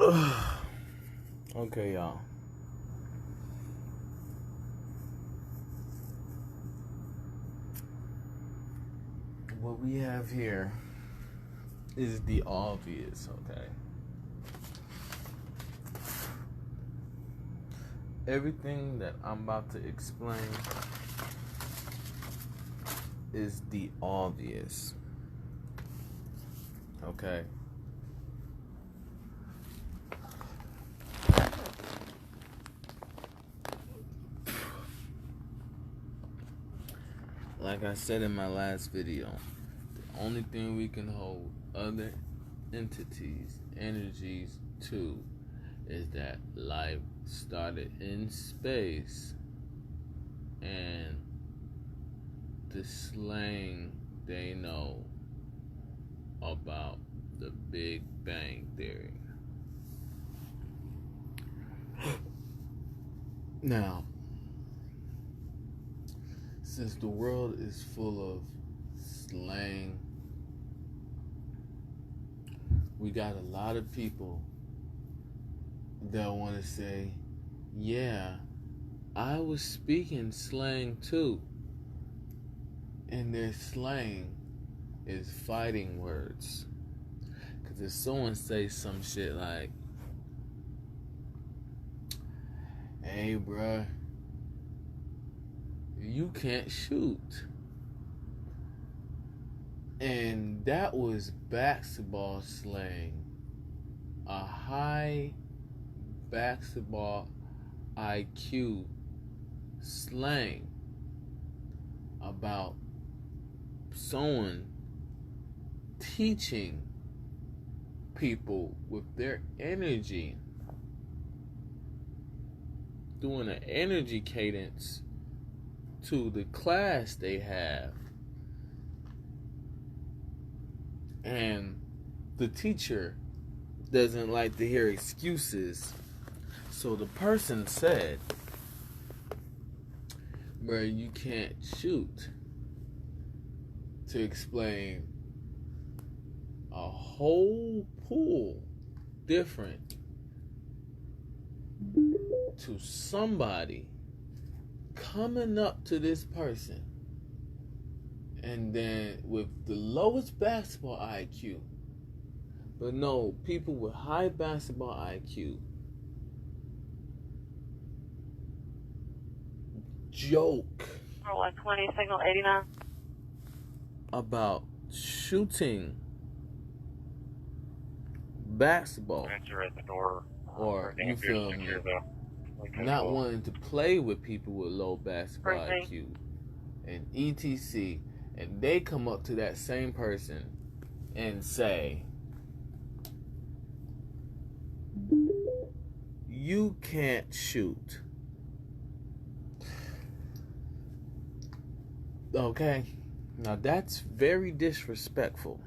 Okay, y'all. What we have here is the obvious, okay? Everything that I'm about to explain is the obvious, okay? Like I said in my last video, the only thing we can hold other entities, energies to, is that life started in space and the slang they know about the Big Bang Theory. Now, since the world is full of slang, we got a lot of people that want to say, yeah, I was speaking slang too. And their slang is fighting words. Because if someone says some shit like, hey, bruh, you can't shoot. And that was basketball slang. A high basketball IQ slang about someone teaching people with their energy, doing an energy cadence to the class they have. And the teacher doesn't like to hear excuses. So the person said, bro, you can't shoot, to explain a whole pool different to somebody coming up to this person, and then with the lowest basketball IQ, but no, people with high basketball IQ joke 120, signal 89 about shooting basketball, at the door, or you feel me, not wanting to play with people with low basketball IQ and etc. And they come up to that same person and say, you can't shoot. Okay, now that's very disrespectful.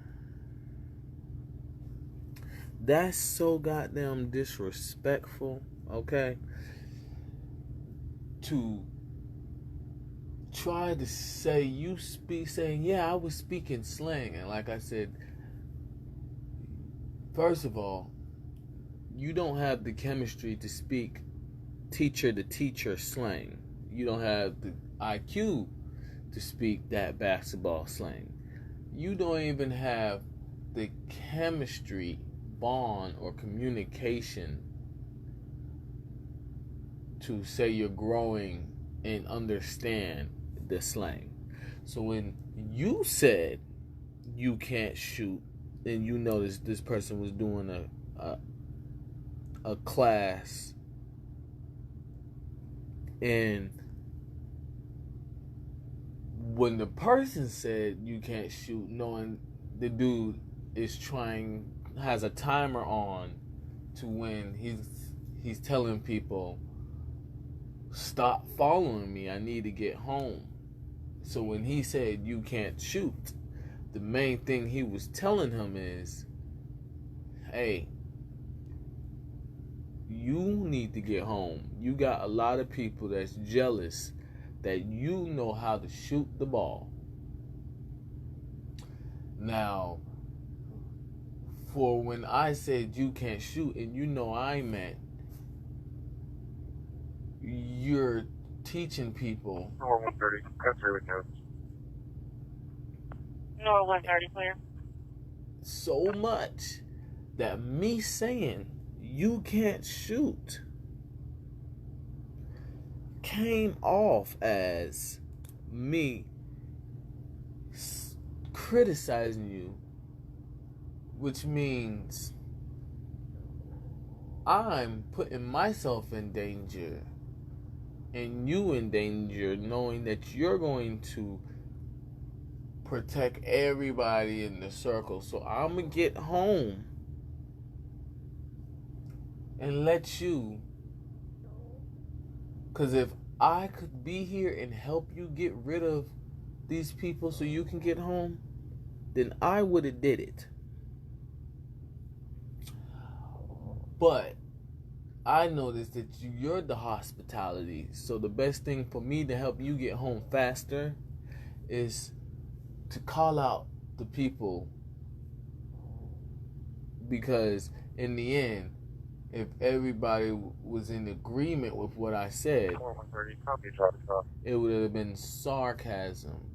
That's so goddamn disrespectful, okay? To try to say saying, yeah, I was speaking slang. And like I said, first of all, you don't have the chemistry to speak teacher to teacher slang. You don't have the IQ to speak that basketball slang. You don't even have the chemistry, bond, or communication to say you're growing and understand the slang. So when you said you can't shoot, and you noticed this person was doing a class, and when the person said you can't shoot, knowing the dude has a timer on to when he's telling people, stop following me, I need to get home. So when he said you can't shoot, the main thing he was telling him is, hey, you need to get home. You got a lot of people that's jealous that you know how to shoot the ball. Now, for when I said you can't shoot, and you know I meant you're teaching people. Nor 130, that's really notes. Nor 130, clear. So much that me saying you can't shoot came off as me criticizing you, which means I'm putting myself in danger and you in danger, knowing that you're going to protect everybody in the circle. So I'm gonna get home and let you, because if I could be here and help you get rid of these people so you can get home, then I would have did it. But I noticed that you're the hospitality, so the best thing for me to help you get home faster is to call out the people, because in the end, if everybody was in agreement with what I said, it would have been sarcasm.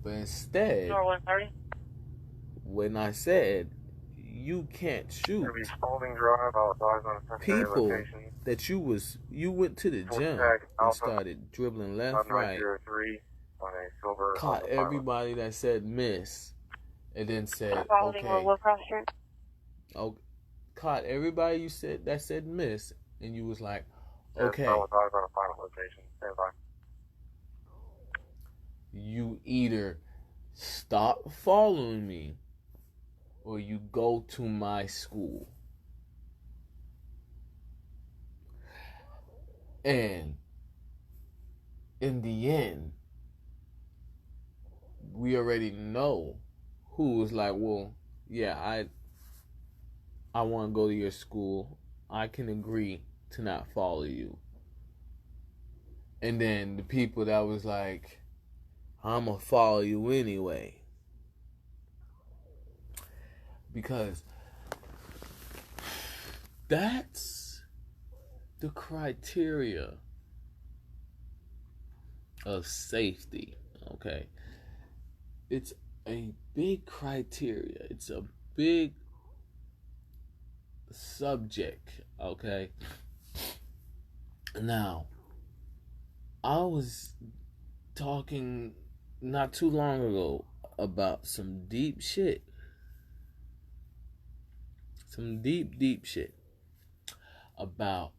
But instead, when I said you can't shoot, people that you went to the gym and started dribbling left, right, caught everybody that said miss, and then said okay. Oh, caught everybody you said that said miss, and you was like, okay. You either stop following me or you go to my school. And in the end, we already know who was like, well, yeah, I want to go to your school. I can agree to not follow you. And then the people that was like, I'm going to follow you anyway. Because that's the criteria of safety, okay? It's a big criteria. It's a big subject, okay? Now, I was talking not too long ago about some deep shit. Some deep shit about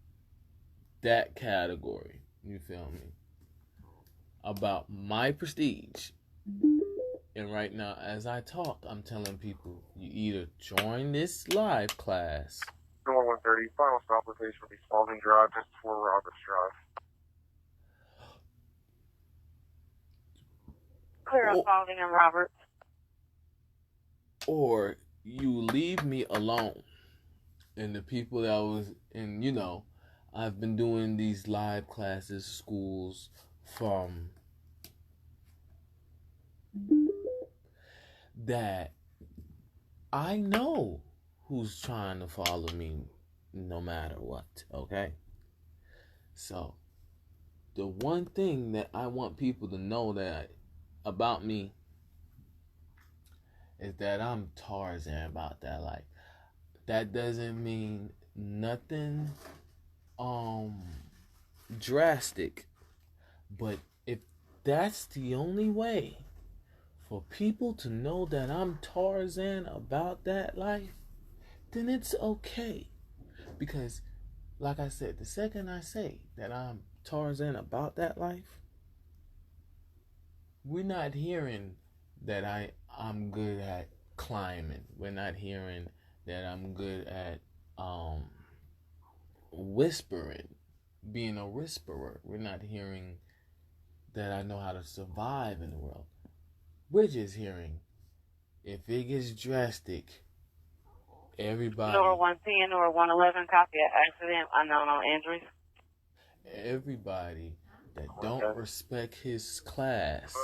that category. You feel me? About my prestige. And right now, as I talk, I'm telling people, you either join this live class. 130, final stop location will be Spalding Drive, just before Roberts Drive. Clear up Spalding and Roberts. Or you leave me alone. And the people that was, and you know, I've been doing these live classes, schools from that I know who's trying to follow me no matter what, okay? So, the one thing that I want people to know that about me is that I'm Tarzan about that life. That doesn't mean nothing drastic, but if that's the only way for people to know that I'm Tarzan about that life, then it's okay. Because, like I said, the second I say that I'm Tarzan about that life, we're not hearing that I'm good at climbing. We're not hearing that I'm good at whispering, being a whisperer. We're not hearing that I know how to survive in the world. We're just hearing, if it gets drastic, everybody. Nor 110 or 111, copy accident, unknown on injuries. Everybody that don't respect his class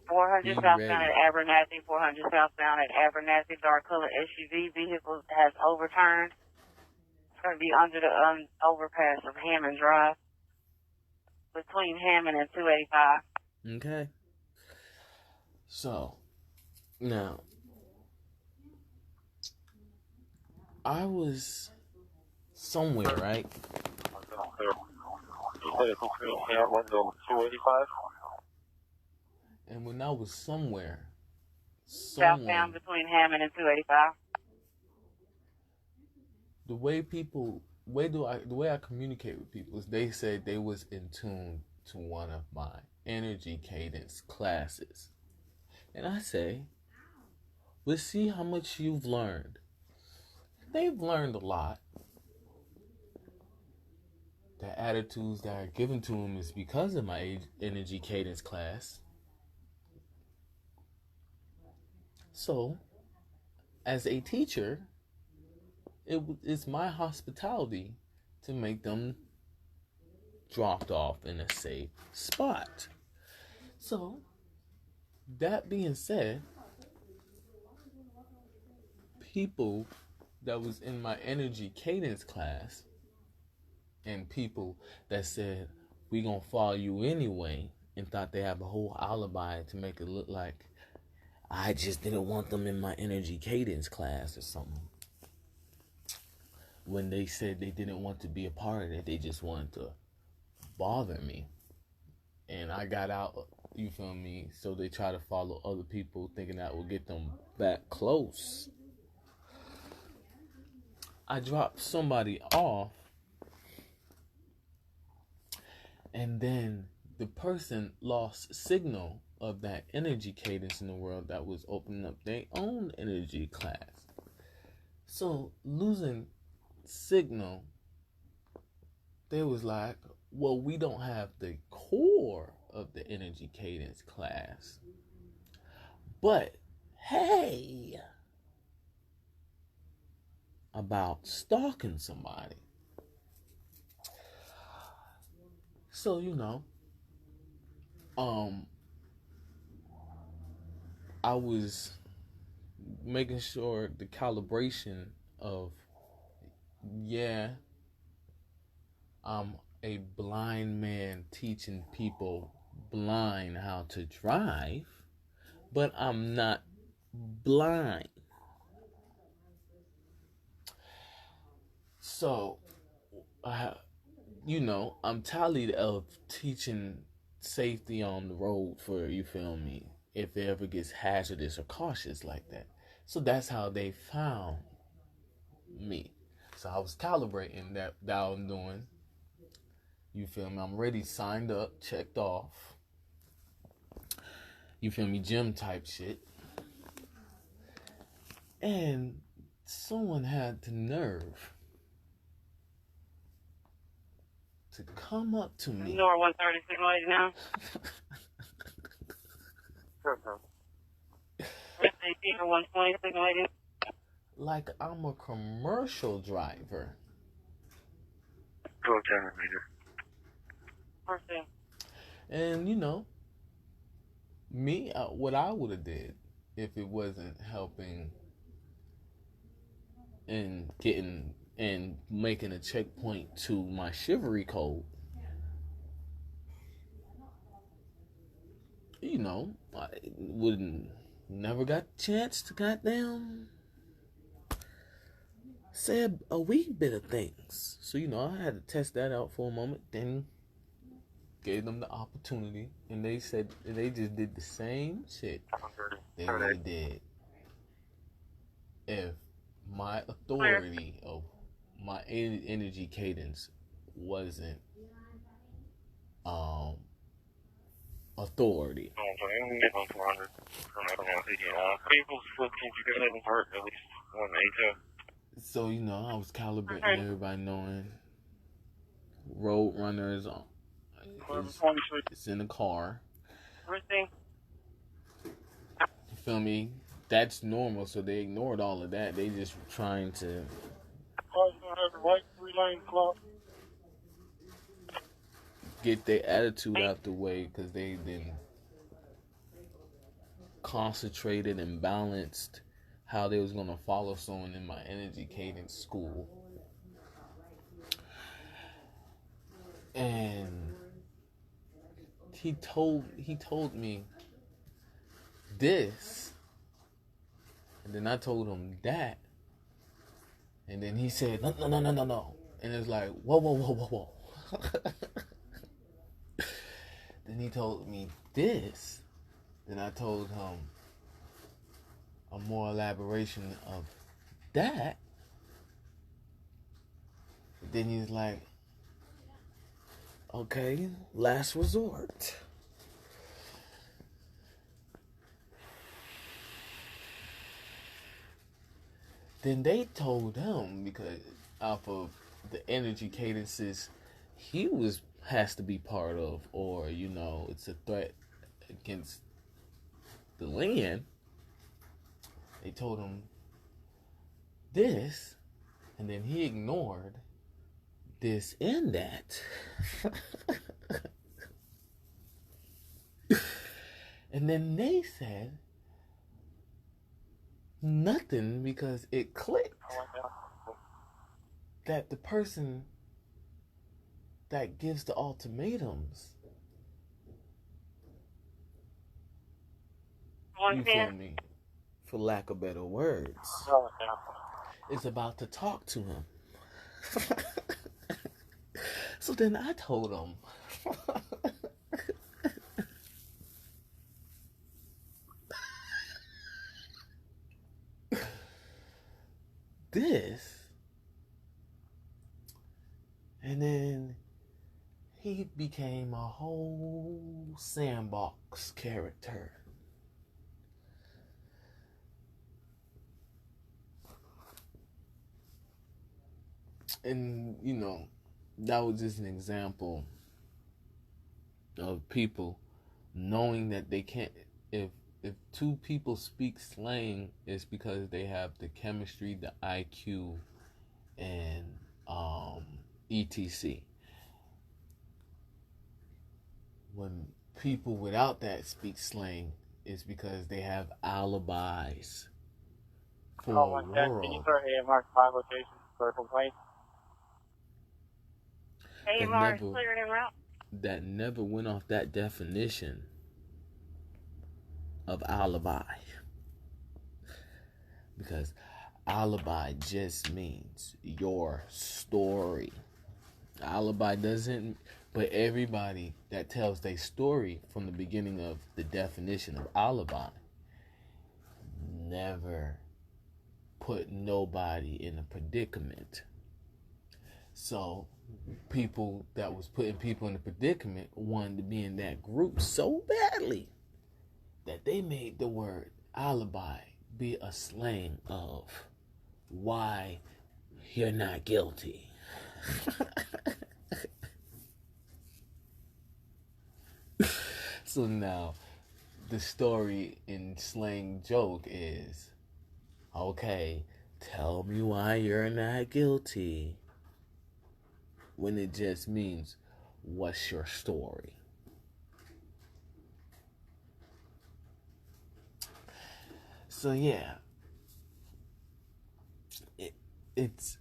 400 Be southbound ready. at Abernathy, 400 southbound at Abernathy, dark color SUV vehicle has overturned. It's going to be under the overpass of Hammond Drive, between Hammond and 285. Okay. So, now, I was somewhere, right? You said it's 285? And when I was somewhere, Southbound between Hammond and 285. the way I communicate with people is they said they was in tune to one of my energy cadence classes. And I say, let's see how much you've learned. They've learned a lot. The attitudes that are given to them is because of my energy cadence class. So, as a teacher, it's my hospitality to make them dropped off in a safe spot. So, that being said, people that was in my energy cadence class and people that said, we gonna follow you anyway, and thought they have a whole alibi to make it look like I just didn't want them in my energy cadence class or something. When they said they didn't want to be a part of it, they just wanted to bother me. And I got out, you feel me? So they try to follow other people thinking that will get them back close. I dropped somebody off, and then the person lost signal of that energy cadence in the world that was opening up their own energy class. So losing signal, they was like, well, we don't have the core of the energy cadence class. But hey, about stalking somebody. So, I was making sure the calibration of, yeah, I'm a blind man teaching people blind how to drive, but I'm not blind. So, I'm tired of teaching safety on the road for, you feel me, if it ever gets hazardous or cautious like that. So that's how they found me. So I was calibrating that I'm doing. You feel me? I'm already signed up, checked off. You feel me? Gym type shit. And someone had the nerve to come up to me. You know where 130 signal is now? Where's the 120 signal is? Like I'm a commercial driver. Go 10 meter. Person. And me, what I would have did if it wasn't helping and getting and making a checkpoint to my chivalry code. I wouldn't never got a chance to goddamn say a wee bit of things. So I had to test that out for a moment, then gave them the opportunity, and they said they just did the same shit that they did if my authority of my energy cadence wasn't authority. So I was calibrating everybody knowing road runners it's in the car. You feel me? That's normal, so they ignored all of that. They just trying to get their attitude out the way because they didn't concentrated and balanced how they was going to follow someone in my energy cadence school. And he told me this, and then I told him that, and then he said no, and it's like whoa. Then he told me this, then I told him a more elaboration of that. Then he's like, okay, last resort. Then they told him, because off of the energy cadences he has to be part of, or it's a threat against the land. They told him this, and then he ignored this and that. And then they said nothing, because it clicked that the person that gives the ultimatums, you feel me, for lack of better words, is about to talk to him. So then I told him, this, and then he became a whole sandbox character. And that was just an example of people knowing that they can't, if two people speak slang, it's because they have the chemistry, the IQ, and etc. When people without that speak slang, it's because they have alibis for a world. Can you start AMR 5 locations for a complaint? AMR is cleared en route. That never went off that definition of alibi. Because alibi just means your story. Alibi doesn't, but everybody that tells their story from the beginning of the definition of alibi never put nobody in a predicament. So people that was putting people in a predicament wanted to be in that group so badly that they made the word alibi be a slang of why you're not guilty. So now the story in slang joke is, okay, tell me why you're not guilty, when it just means, what's your story? So yeah, it's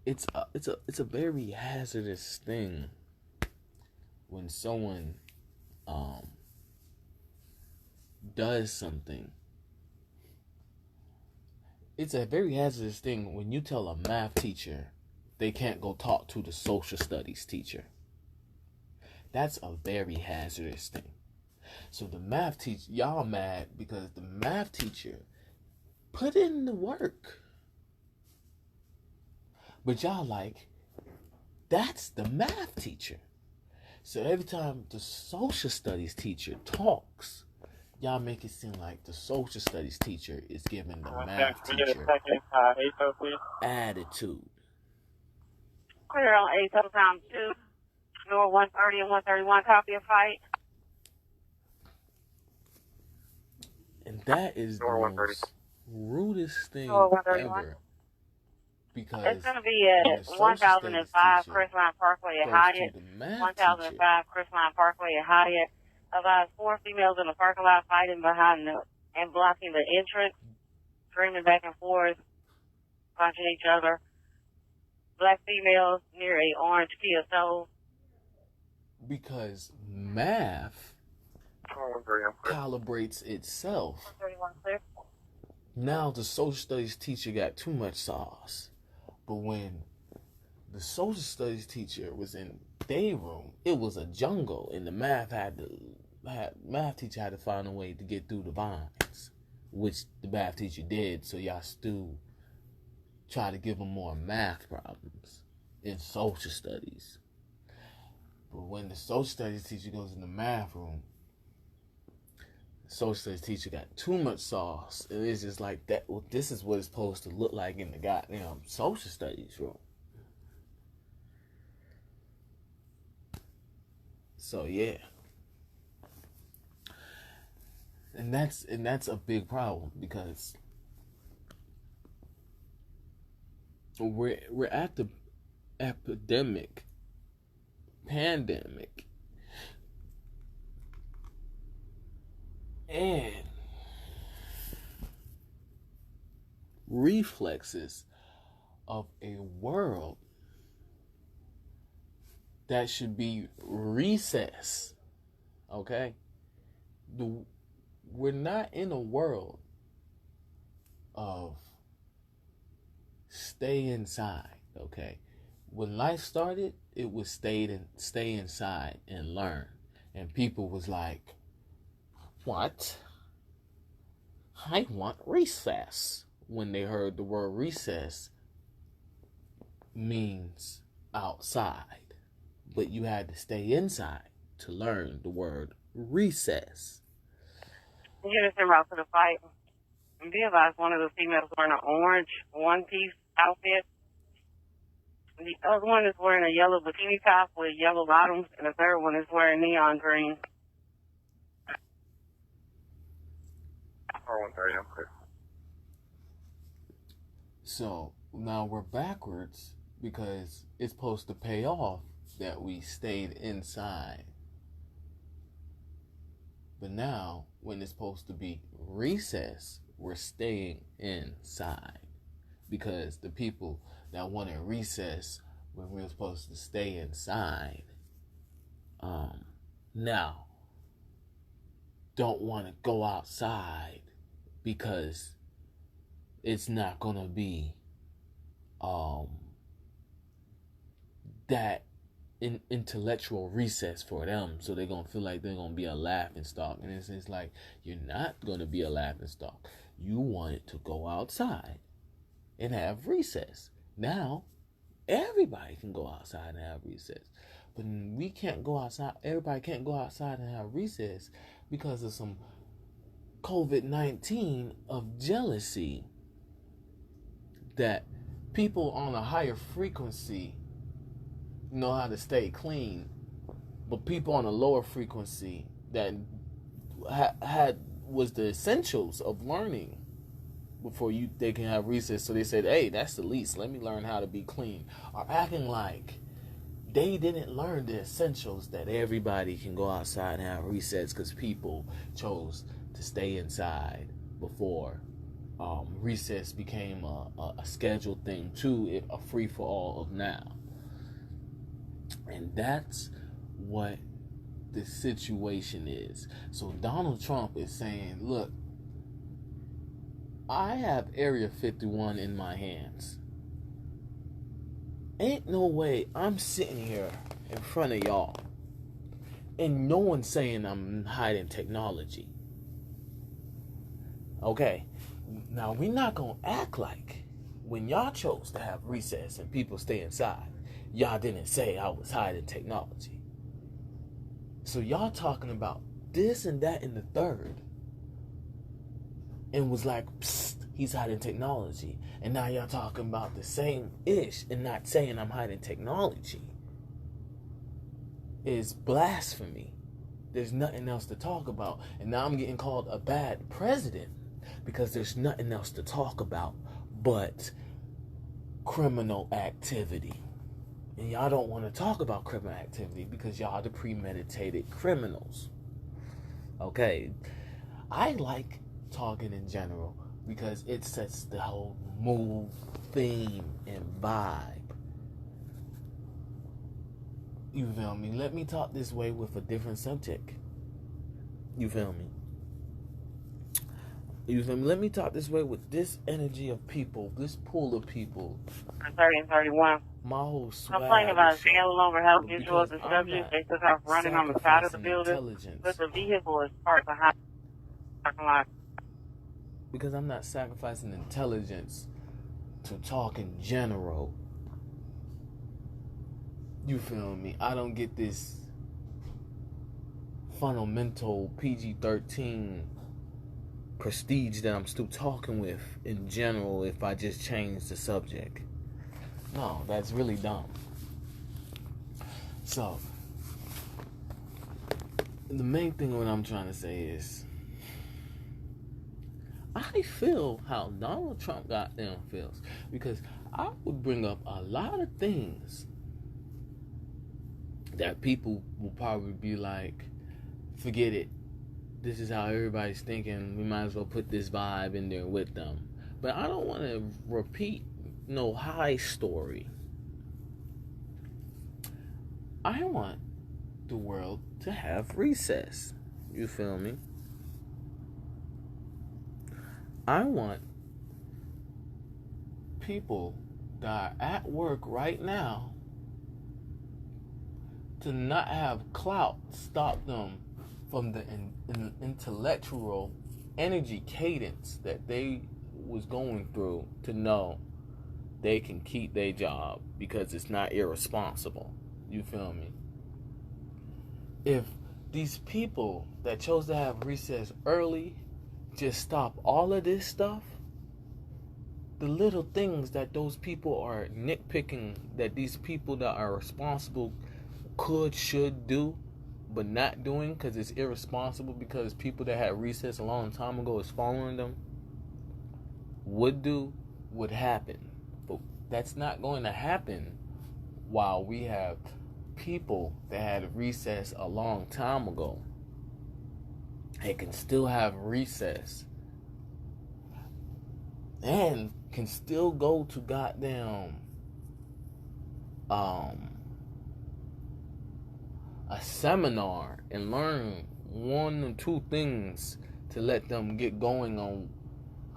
a very hazardous thing when someone does something. It's a very hazardous thing when you tell a math teacher they can't go talk to the social studies teacher. That's a very hazardous thing. So the math teacher, y'all mad because the math teacher put in the work. But y'all like, that's the math teacher. So every time the social studies teacher talks, y'all make it seem like the social studies teacher is giving the math teacher attitude. Clear on 8 total time 2. Door 130 and 131, copy of fight. And that is the most rudest thing ever. Because it's going to be at 1005 Crestline Parkway at Hyatt. 1005 Crestline Parkway at Hyatt. About 4 females in the parking lot fighting behind and blocking the entrance, screaming back and forth, punching each other. Black females near a orange Kia Soul. Because math 413, I'm clear. calibrates itself. 31 clear. Now the social studies teacher got too much sauce. But when the social studies teacher was in their room, it was a jungle, and the math teacher had to find a way to get through the vines, which the math teacher did. So y'all still try to give them more math problems in social studies. But when the social studies teacher goes in the math room, the social studies teacher got too much sauce. And it's just like that. Well, this is what it's supposed to look like in the goddamn social studies room. So yeah. And that's a big problem, because we're at the pandemic, and reflexes of a world that should be recess. Okay? We're not in a world of stay inside, okay? When life started, it was stay inside and learn. And people was like, what? I want recess. When they heard the word recess means outside. But you had to stay inside to learn the word recess. Units en route to the fight. Be advised, one of the females wearing an orange one-piece outfit. The other one is wearing a yellow bikini top with yellow bottoms, and the third one is wearing neon green. 413, I'm clear. So now we're backwards, because it's supposed to pay off that we stayed inside. But now, when it's supposed to be recess, we're staying inside. Because the people that wanted recess when we were supposed to stay inside, now don't want to go outside because it's not going to be that intellectual recess for them, so they're gonna feel like they're gonna be a laughing stock. And it's like, you're not gonna be a laughing stock. You wanted to go outside and have recess. Now everybody can go outside and have recess, but we can't go outside. Everybody can't go outside and have recess because of some COVID-19 of jealousy, that people on a higher frequency know how to stay clean, but people on a lower frequency that was the essentials of learning before they can have recess, so they said, hey, that's the least, let me learn how to be clean, are acting like they didn't learn the essentials that everybody can go outside and have recess, because people chose to stay inside before recess became a scheduled thing to a free-for-all of now. And that's what the situation is. So Donald Trump is saying, look, I have Area 51 in my hands. Ain't no way I'm sitting here in front of y'all and no one's saying I'm hiding technology. Okay, now we're not going to act like when y'all chose to have recess and people stay inside, y'all didn't say I was hiding technology. So y'all talking about this and that and the third, and was like, psst, he's hiding technology. And now y'all talking about the same ish and not saying I'm hiding technology is blasphemy. There's nothing else to talk about. And now I'm getting called a bad president because there's nothing else to talk about but criminal activity. And y'all don't want to talk about criminal activity because y'all are the premeditated criminals. Okay, I like talking in general because it sets the whole mood, theme, and vibe. You feel me? Let me talk this way with a different subject. You feel me? You feel me? Let me talk this way with this energy of people, this pool of people. 30 and 31. My whole swag. Complaining about is scale over health But visuals because and I'm subjects. not They took off running on the side of the sacrificing building, intelligence. but the vehicle is parked behind the parking lot. Because I'm not sacrificing intelligence to talk in general. You feel me? I don't get this fundamental PG-13 prestige that I'm still talking with in general if I just change the subject. No, that's really dumb. So, the main thing what I'm trying to say is, I feel how Donald Trump goddamn feels. Because I would bring up a lot of things that people will probably be like, forget it. This is how everybody's thinking. We might as well put this vibe in there with them. But I don't want to repeat no high story. I want the world to have recess. You feel me? I want people that are at work right now to not have clout stop them from the intellectual energy cadence that they was going through, to know they can keep their job because it's not irresponsible. You feel me? If these people that chose to have recess early just stop all of this stuff, the little things that those people are nitpicking that these people that are responsible should do, but not doing because it's irresponsible, because people that had recess a long time ago is following them, would happen. But that's not going to happen while we have people that had recess a long time ago. They can still have recess and can still go to goddamn a seminar and learn one or two things to let them get going on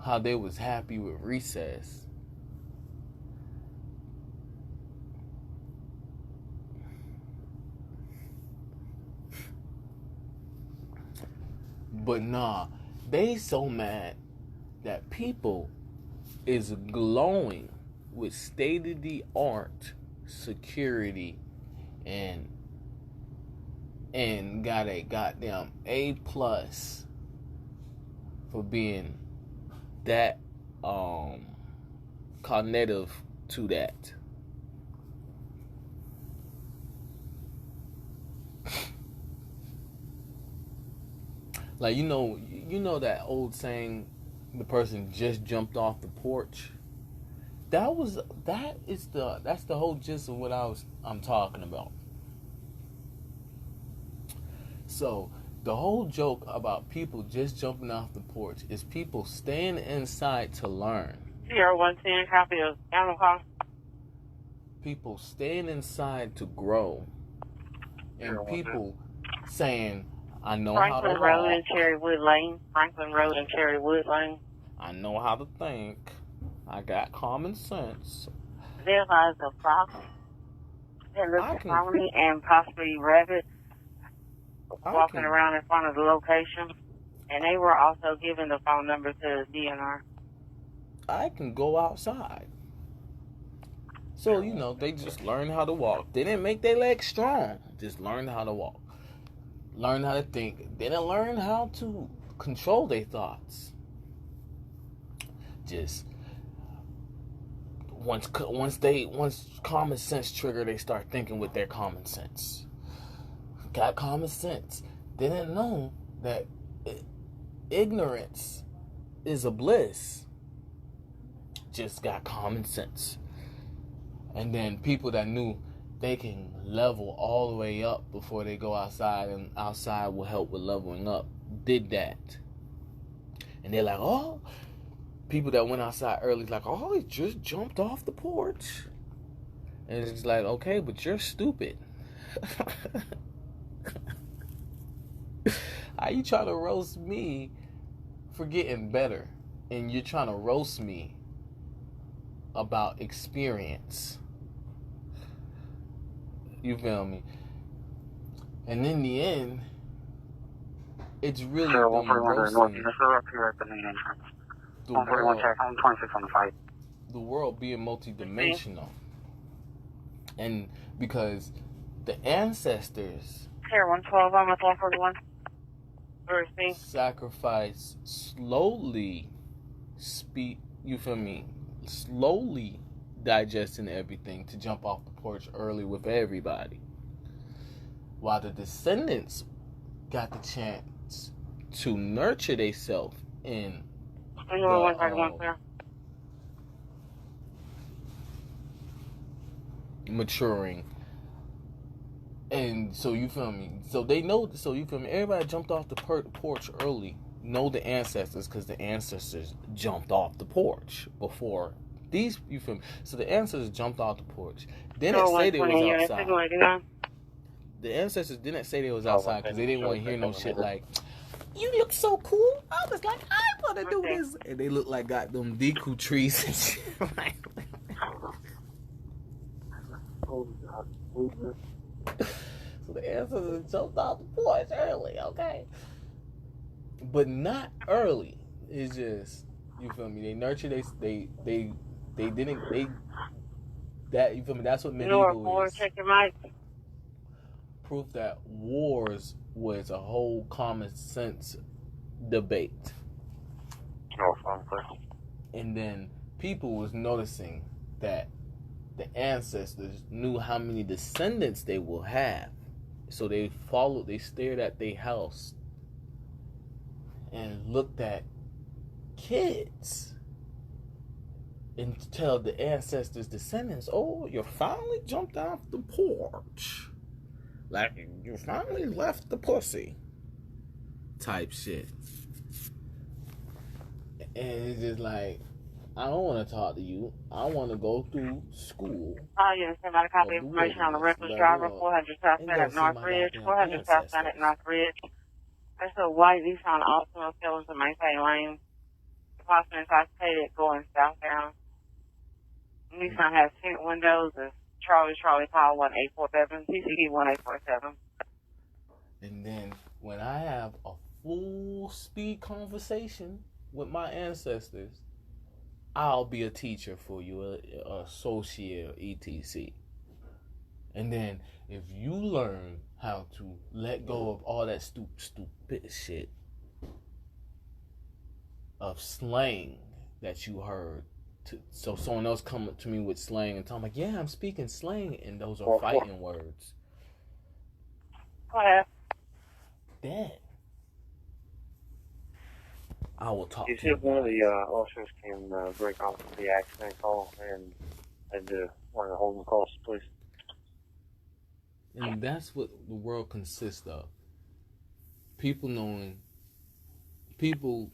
how they was happy with recess. But nah, they so mad that people is glowing with state-of-the-art security and got a goddamn A+ for being that cognitive to that. Like, you know that old saying, the person just jumped off the porch? That's the whole gist of what I'm talking about. So, the whole joke about people just jumping off the porch is people staying inside to learn. 0110, copy of animal call. People staying inside to grow. And people saying, I know how to Franklin Road and Cherrywood Lane. Franklin Road and Cherrywood Lane. I know how to think. I got common sense. There lies a fox that looks at me and possibly rabbit walking around in front of the location. And they were also given the phone number to DNR. I can go outside. So, they just learn how to walk. They didn't make their legs strong. Just learned how to walk. Learn how to think. They didn't learn how to control their thoughts. Just once common sense trigger, they start thinking with their common sense. Got common sense. They didn't know that ignorance is a bliss. Just got common sense. And then people that knew they can level all the way up before they go outside, and outside will help with leveling up. did that. And they're like, oh, people that went outside early, like, oh, he just jumped off the porch. And it's like, okay, but you're stupid. How you trying to roast me for getting better? And you're trying to roast me about experience. You feel me? And in the end, it's really them roasting the world being multidimensional. And because the ancestors Here, 112, I'm with 141. sacrifice slowly you feel me? Slowly digesting everything to jump off the porch early with everybody. While the descendants got the chance to nurture themselves in maturing. And so you feel me? So they know. So you feel me? Everybody jumped off the porch early. Know the ancestors because the ancestors jumped off the porch before these. You feel me? So the ancestors jumped off the porch. Didn't say they was outside. The ancestors didn't say they was outside because they didn't want to hear no shit like, "You look so cool." I was like, "I want to do this," and they look like got them deku trees and shit. So the ancestors jumped off the porch early, okay? But not early. It's just, you feel me? They nurture, they didn't, that, you feel me? That's what medieval is. Check your mic. Proof that wars was a whole common sense debate. And then people was noticing that the ancestors knew how many descendants they will have. So they stared at their house and looked at kids and tell the ancestors' descendants, oh, you finally jumped off the porch. Like, you finally left the pussy. Type shit. And it's just like, I don't want to talk to you. I want to go through school. Oh, yeah, send out a copy of information on the reckless driver, 400 Southbound at North Ridge, 400 Southbound at North Ridge. There's a white Nissan Altima fills in Maintain Lane. The passenger intoxicated going southbound. Nissan has tint windows. It's Charlie Paul 1847, TCD 1847. And then when I have a full speed conversation with my ancestors, I'll be a teacher for you, a associate, etc. And then if you learn how to let go of all that stupid shit of slang that you heard, so someone else come up to me with slang and tell me, like, yeah, I'm speaking slang, and those are fighting words. Then I will talk to you. You see if one of the officers can break off the accident call and one of the holding calls, please. And that's what the world consists of. People knowing, people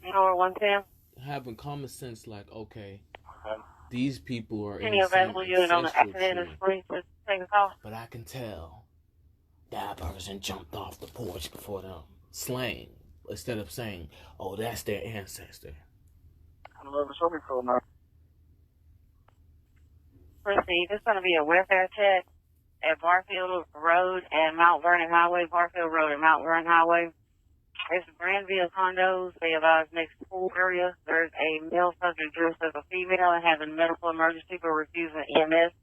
having common sense, like, okay, these people are in the same ancestral tree, but I can tell that person jumped off the porch before them. Slang. Instead of saying, oh, that's their ancestor. Proceed. There's going to be a welfare check at Barfield Road and Mount Vernon Highway. Barfield Road and Mount Vernon Highway. There's Grandville condos. They are next pool area. There's a male subject dressed as a female and having medical emergency for refusing EMS.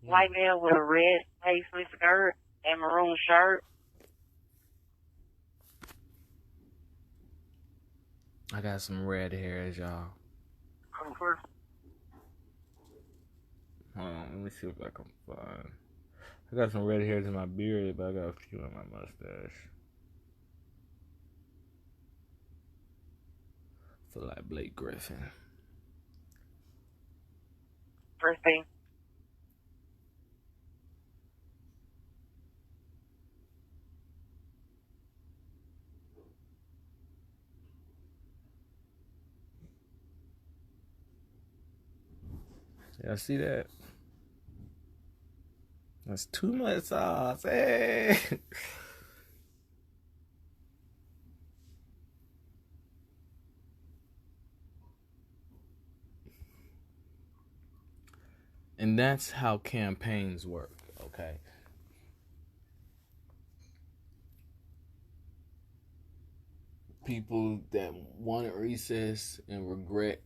White male with a red paisley skirt and maroon shirt. I got some red hairs, y'all. Come first. Hold on, let me see if I can find. I got some red hairs in my beard, but I got a few in my mustache. Feel like Blake Griffin. First thing. Y'all see that? That's too much sauce. Hey. And that's how campaigns work, okay? People that want recess and regret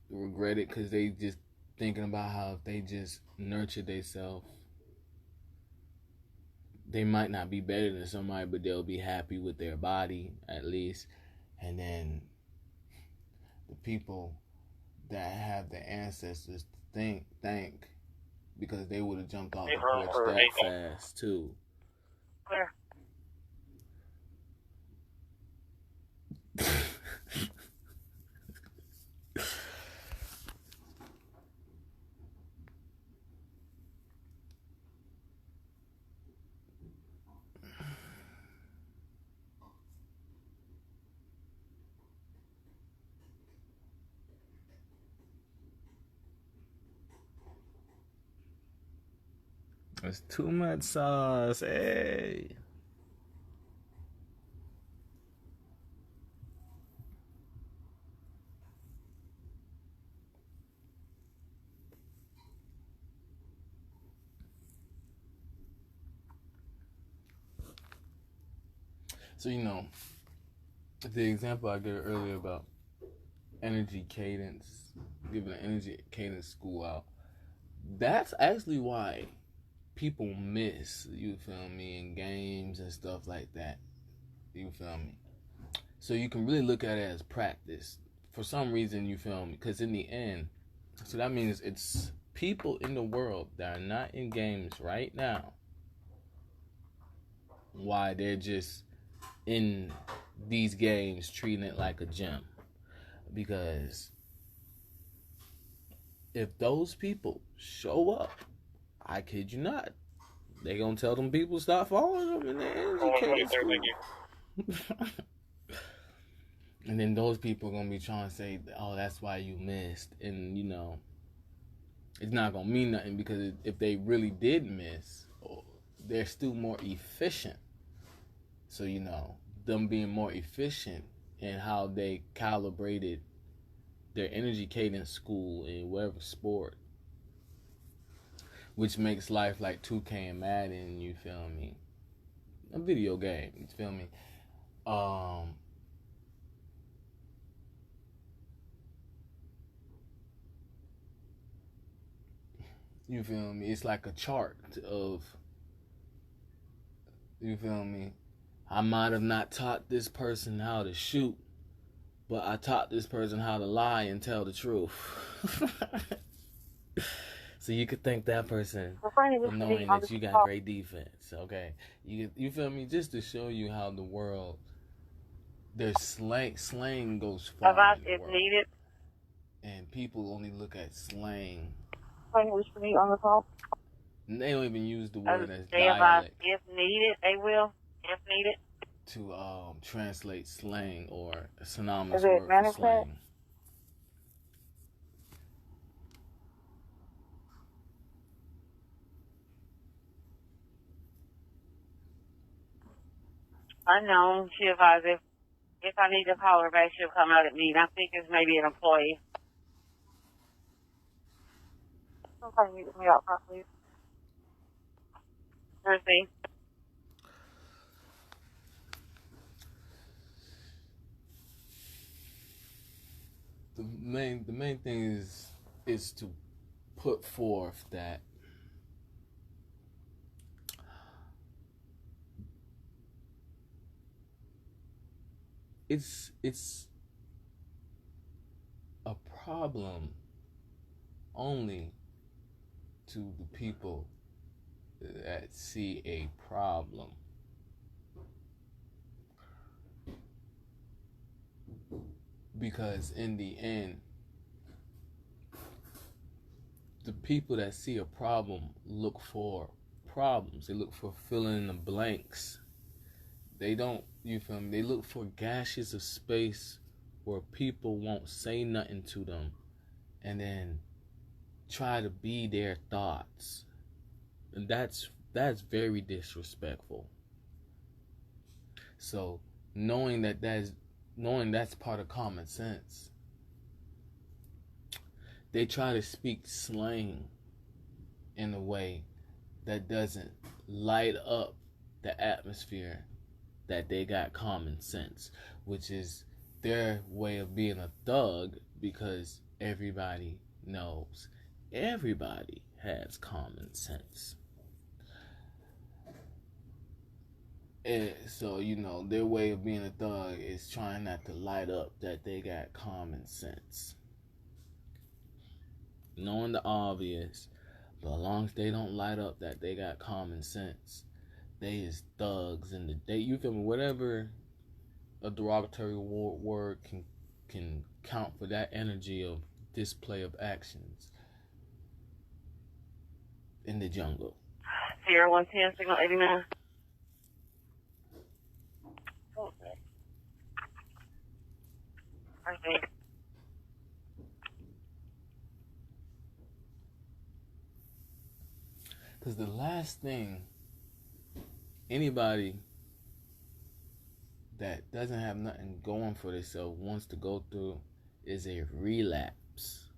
it because they just thinking about how if they just nurture themselves, they might not be better than somebody, but they'll be happy with their body at least. And then the people that have the ancestors to thank because they would have jumped off the porch that fast too. Clear. That's too much sauce. Hey. So, you know, the example I gave earlier about energy cadence, giving an energy cadence school out, that's actually why people miss, you feel me, in games and stuff like that. You feel me? So you can really look at it as practice. For some reason, you feel me? Because in the end, so that means it's people in the world that are not in games right now. Why they're just in these games treating it like a gym. Because if those people show up, I kid you not, they gonna tell them people stop following them in their energy cadence. And then those people are gonna be trying to say, oh, that's why you missed. And, you know, it's not gonna mean nothing because if they really did miss, they're still more efficient. So, you know, them being more efficient in how they calibrated their energy cadence school in whatever sport, which makes life like 2K and Madden, you feel me? A video game, you feel me? You feel me? It's like a chart of, you feel me? I might have not taught this person how to shoot, but I taught this person how to lie and tell the truth. So you could thank that person for knowing that you got great defense, okay? You feel me? Just to show you how the world, there's slang goes far in the world. Needed. And people only look at slang. With me on the call. And they don't even use the word as dialect. If needed, they will. If needed. To translate slang or a synonymous word for slang. Unknown. She advised if I need to call her back, she'll come out at me. And I think it's maybe an employee. Sometimes you get me out properly. Mercy. The main thing is to put forth that it's a problem only to the people that see a problem. Because in the end, the people that see a problem look for problems. They look for filling in the blanks. They don't, you feel me? They look for gashes of space where people won't say nothing to them and then try to be their thoughts. And that's very disrespectful. So knowing that's part of common sense, they try to speak slang in a way that doesn't light up the atmosphere that they got common sense, which is their way of being a thug, because everybody knows everybody has common sense. And so, their way of being a thug is trying not to light up that they got common sense. Knowing the obvious, but as long as they don't light up that they got common sense, they is thugs. And you feel me? Whatever a derogatory word can count for that energy of display of actions in the jungle. Sierra 110, signal 89. Okay. I think. Because the last thing anybody that doesn't have nothing going for themselves wants to go through is a relapse.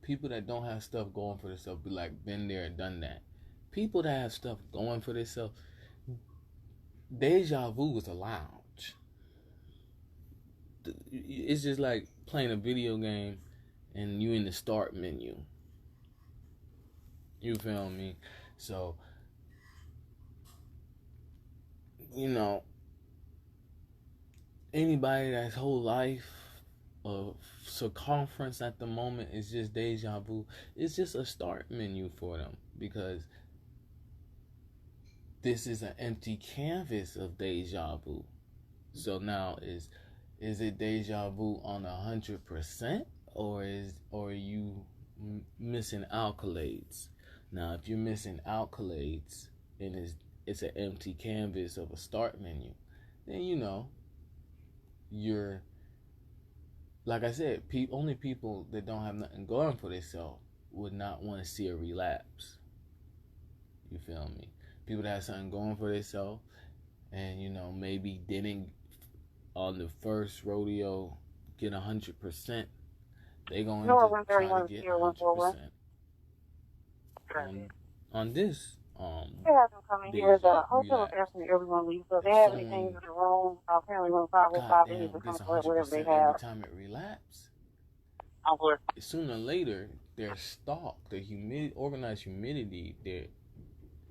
People that don't have stuff going for themselves be like, been there and done that. People that have stuff going for themselves, deja vu is a lounge. It's just like playing a video game and you in the start menu. You feel me? So, anybody that's whole life of circumference at the moment is just deja vu. It's just a start menu for them, because this is an empty canvas of deja vu. So now is it deja vu on 100%, or are you missing accolades? Now, if you're missing accolades and it's an empty canvas of a start menu, then you're, like I said, only people that don't have nothing going for themselves would not want to see a relapse. You feel me? People that have something going for themselves and maybe didn't on the first rodeo get 100%, they going to try to get 100% on this. They have them coming here. The hotel is asking everyone leave, so they have anything in the room. Apparently, when 505 Goddamn, is this coming, whatever they 100% have. every time it relapses. Sooner or later, their stalk, the organized humidity,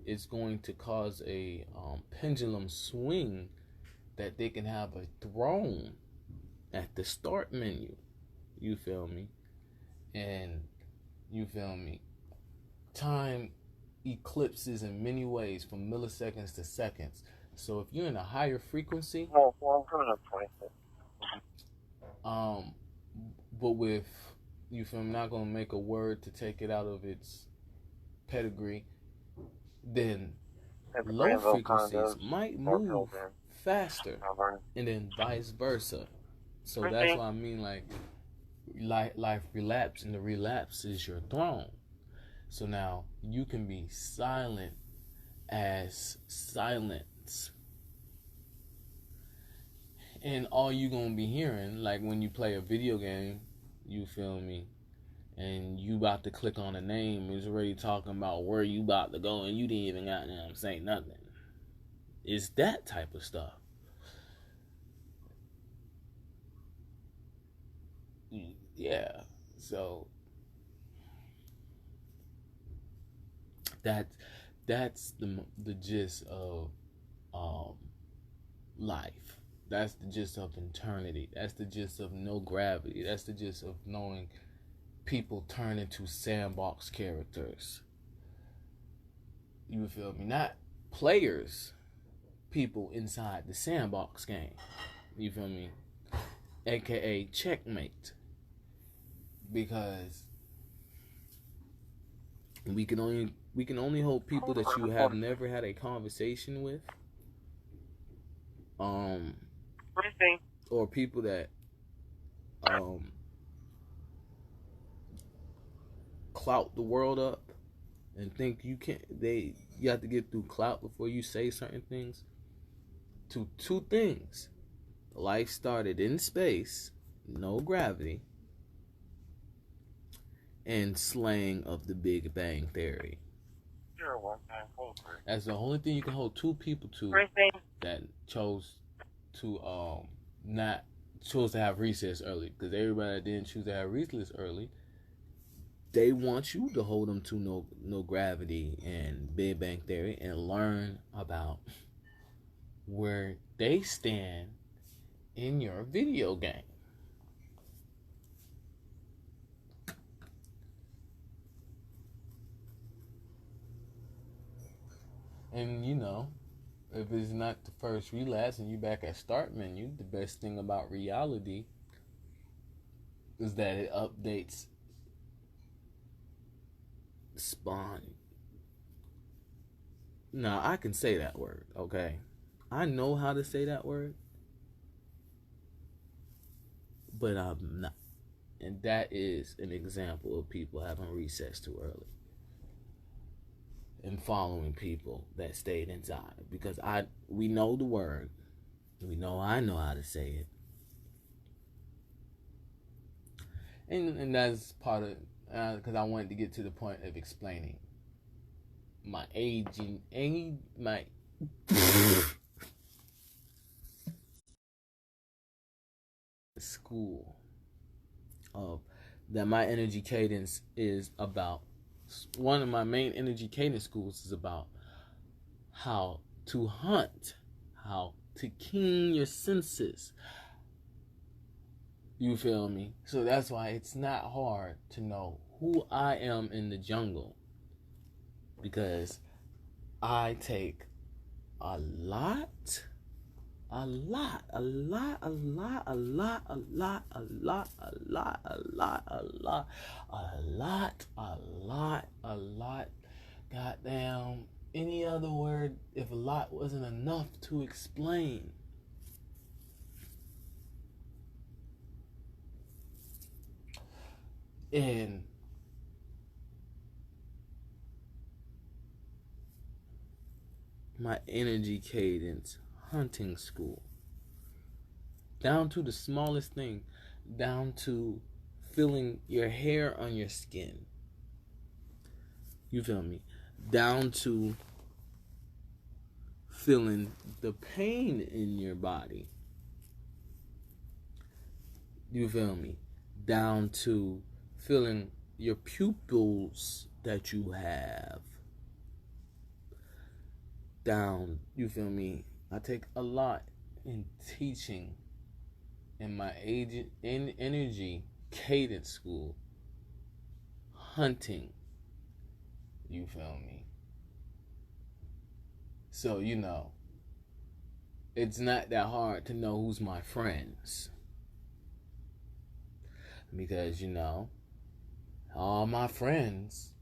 it's going to cause a pendulum swing that they can have a throne at the start menu. You feel me? And you feel me? Time eclipses in many ways, from milliseconds to seconds. So if you're in a higher frequency, Well, I'm coming up 26. but with, you feel me, not gonna make a word to take it out of its pedigree, then low frequencies might move faster, and then vice versa. So that's why I mean, like life relapse, and the relapse is your throne. So now you can be silent as silence. And all you gonna be hearing, like when you play a video game, you feel me, and you about to click on a name, is already talking about where you about to go, and you didn't even got them say nothing. It's that type of stuff. Yeah, so that's the gist of life. That's the gist of eternity. That's the gist of no gravity. That's the gist of knowing people turn into sandbox characters. You feel me? Not players, people inside the sandbox game. You feel me? AKA checkmate. Because we can only hope people that you have never had a conversation with, or people that clout the world up and think you have to get through clout before you say certain things, to two things. Life started in space, no gravity, and slang of the Big Bang Theory. That's the only thing you can hold two people to that chose to have recess early. Because everybody that didn't choose to have recess early, they want you to hold them to no gravity and Big Bang Theory and learn about where they stand in your video game. And you know, if it's not the first relapse and you back at start menu, the best thing about reality is that it updates spawn. Now, I can say that word, okay? I know how to say that word, but I'm not. And that is an example of people having recess too early and following people that stayed inside. Because we know the word. We know I know how to say it. And that's part of, because I wanted to get to the point of explaining my school of that my energy cadence is about. One of my main energy cadence schools is about how to hunt, how to keen your senses. You feel me? So that's why it's not hard to know who I am in the jungle, because I take a lot goddamn, any other word if a lot wasn't enough to explain. And my energy cadence hunting school, down to the smallest thing, down to feeling your hair on your skin. You feel me? Down to feeling the pain in your body. You feel me? Down to feeling your pupils that you have. Down, you feel me? I take a lot in teaching in my energy cadence school, hunting. You feel me? So, you know, it's not that hard to know who's my friends. Because, you know, all my friends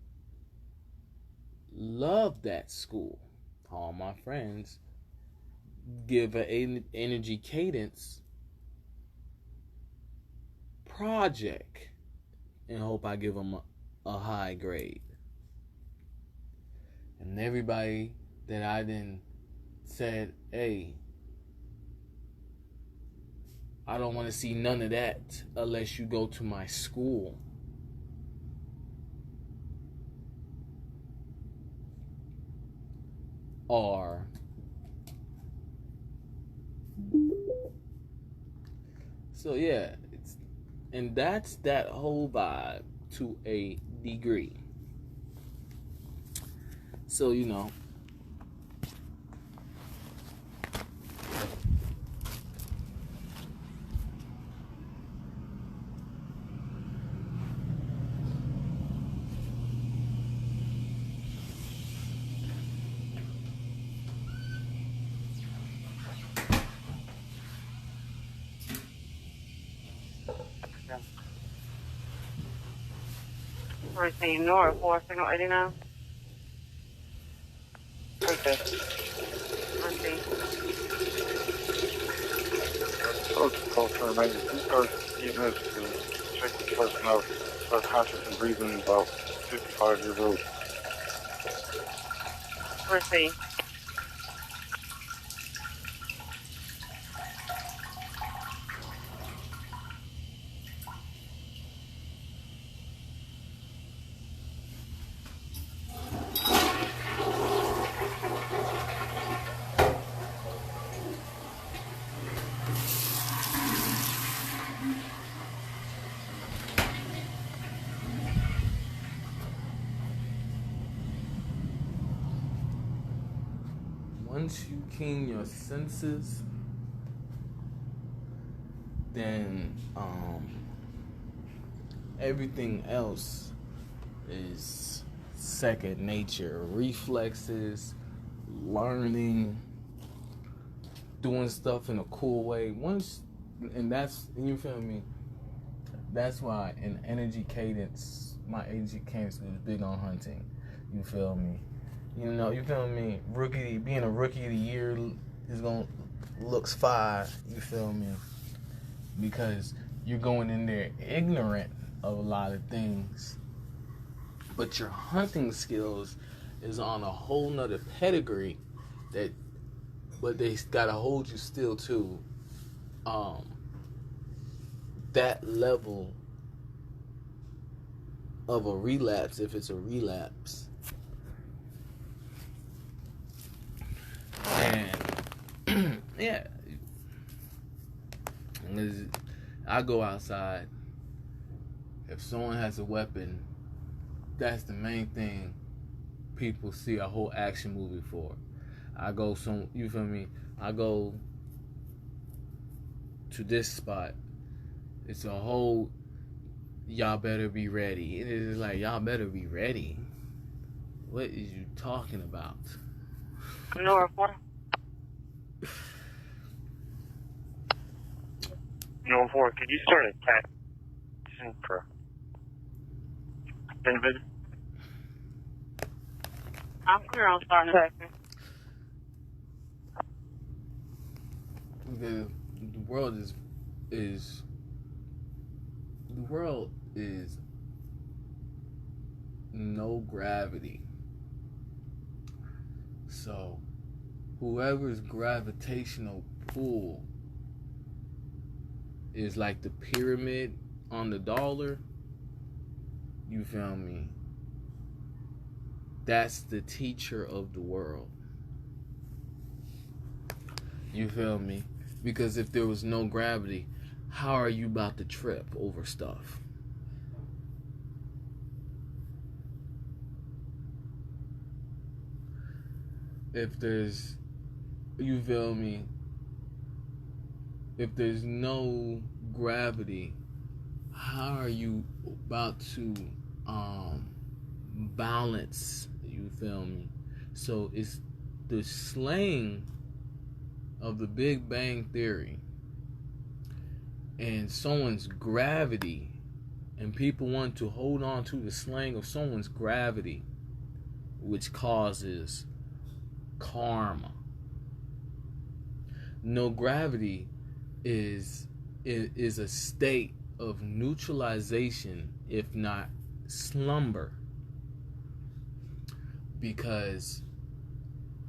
love that school. All my friends give an energy cadence project and hope I give them a high grade. And everybody that I then said, hey, I don't want to see none of that unless you go to my school. Or so yeah, and that's that whole vibe to a degree. So, you know, First thing north, 4 signal 89. Okay. Let's see. Call for emergency. Or EMS to check this person out. Subconscious and breathing, about 55 years old. Proceed. Once you keen your senses, then everything else is second nature. Reflexes, learning, doing stuff in a cool way. And that's, you feel me? That's why in energy cadence, my energy cadence is big on hunting. You feel me? You know, you feel me? Being a rookie of the year is looks fire. You feel me? Because you're going in there ignorant of a lot of things, but your hunting skills is on a whole nother pedigree. But they gotta hold you still to that level of a relapse, if it's a relapse. And yeah, I go outside. If someone has a weapon, that's the main thing people see a whole action movie for. You feel me? I go to this spot. It's a whole, y'all better be ready. It is like, y'all better be ready. What is you talking about? North, what? No, for could you start a cat for David? I'm clear on starting texting. The world is no gravity. So whoever's gravitational pull is like the pyramid on the dollar, you feel me? That's the teacher of the world. You feel me? Because if there was no gravity, how are you about to trip over stuff? If there's, you feel me? If there's no gravity, how are you about to balance? You feel me? So it's the slang of the Big Bang Theory and someone's gravity, and people want to hold on to the slang of someone's gravity, which causes karma. No gravity is a state of neutralization, if not slumber, because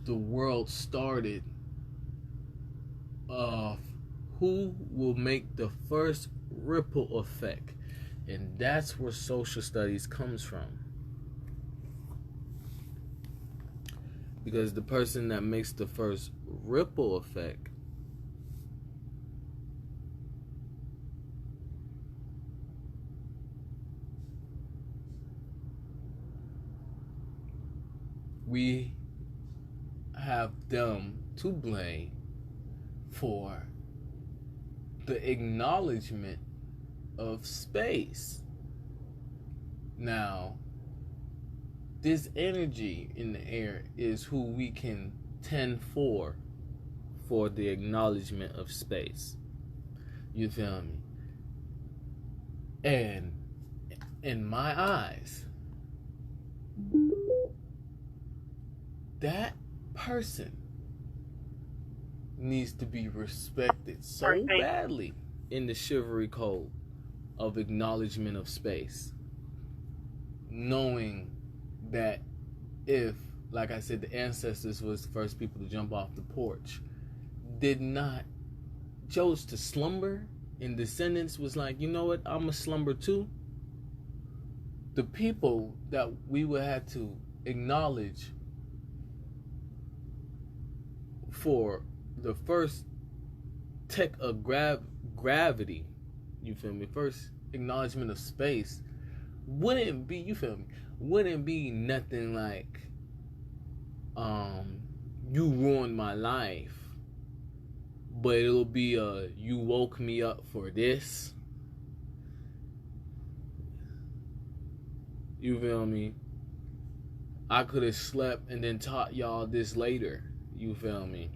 the world started of who will make the first ripple effect, and that's where social studies comes from. Because the person that makes the first ripple effect we have them to blame for the acknowledgement of space. Now, this energy in the air is who we can tend for the acknowledgement of space. You feel me? And in my eyes, that person needs to be respected so badly in the chivalry code of acknowledgement of space. Knowing that if, like I said, the ancestors was the first people to jump off the porch, did not chose to slumber, and descendants was like, you know what, I'm a slumber too. The people that we would have to acknowledge for the first tech of gravity, you feel me, first acknowledgement of space, wouldn't be, you feel me, wouldn't be nothing like, you ruined my life, but it'll be you woke me up for this. You feel me? I could have slept and then taught y'all this later. You feel me?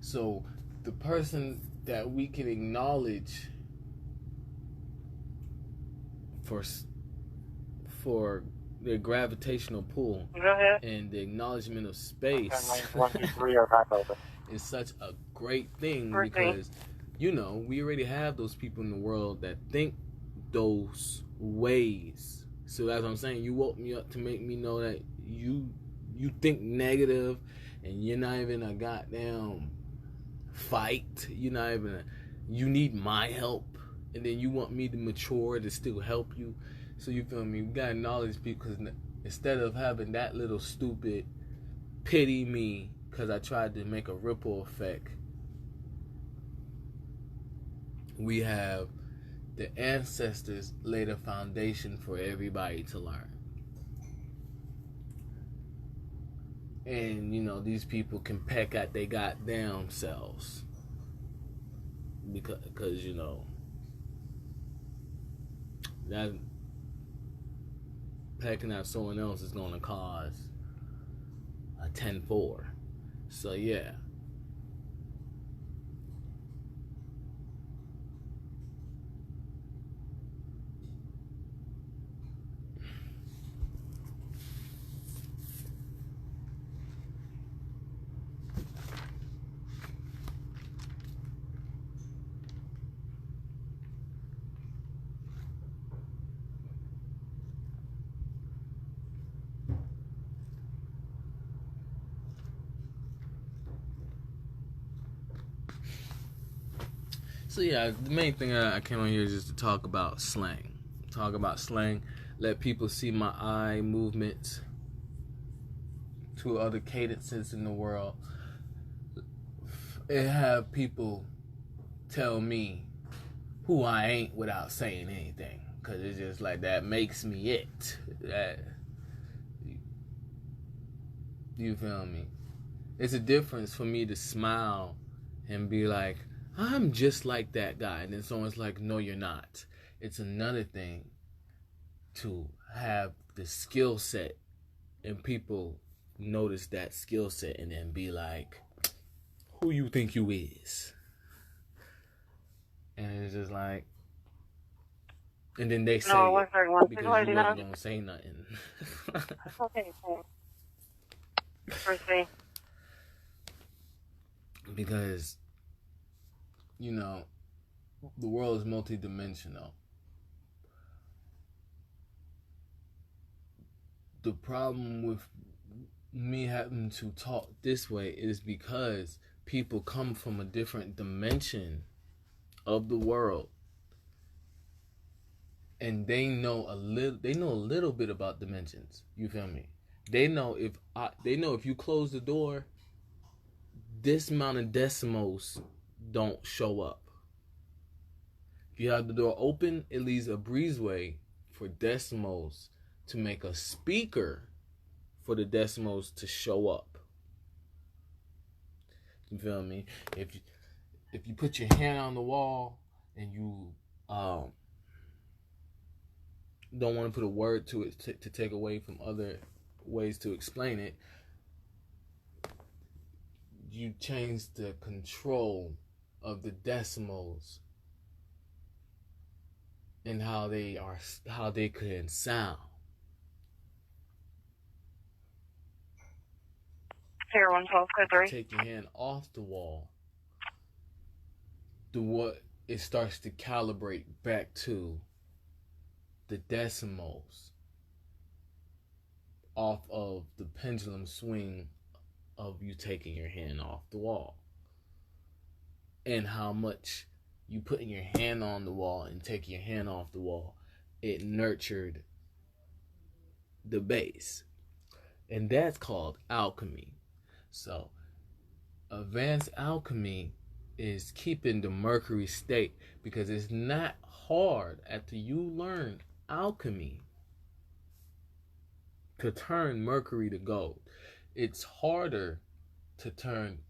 So the person that we can acknowledge for their gravitational pull and the acknowledgement of space is such a great thing, because, you know, we already have those people in the world that think those ways. So that's what I'm saying. You woke me up to make me know that you think negative, and you're not even a goddamn fight. You're not even you need my help, and then you want me to mature to still help you. So you feel me? We gotta acknowledge people, because instead of having that little stupid pity me because I tried to make a ripple effect, we have the ancestors laid a foundation for everybody to learn. And, you know, these people can peck at they goddamn selves. Because, you know, that pecking at someone else is going to cause a 10-4. So, yeah. So yeah, the main thing I came on here is just to talk about slang. Talk about slang, let people see my eye movements to other cadences in the world, and have people tell me who I ain't without saying anything. Cause it's just like, that makes me it. That, you feel me? It's a difference for me to smile and be like, I'm just like that guy. And then someone's like, no, you're not. It's another thing to have the skill set and people notice that skill set and then be like, who you think you is? And it's just like, and then they say, because you wasn't going to say nothing. Okay, cool. First thing. Because, you know, the world is multidimensional. The problem with me having to talk this way is because people come from a different dimension of the world, and they know a little bit about dimensions. You feel me? They know if you close the door, this amount of decimals don't show up. If you have the door open, it leaves a breezeway for decimals to make a speaker for the decimals to show up. You feel me? If you put your hand on the wall and you don't want to put a word to it to take away from other ways to explain it, you change the control of the decimals and how they can sound. Here, 112, Take your hand off the wall. It starts to calibrate back to the decimals off of the pendulum swing of you taking your hand off the wall, and how much you putting your hand on the wall and taking your hand off the wall, it nurtured the base. And that's called alchemy. So advanced alchemy is keeping the mercury state, because it's not hard after you learn alchemy to turn mercury to gold. It's harder to turn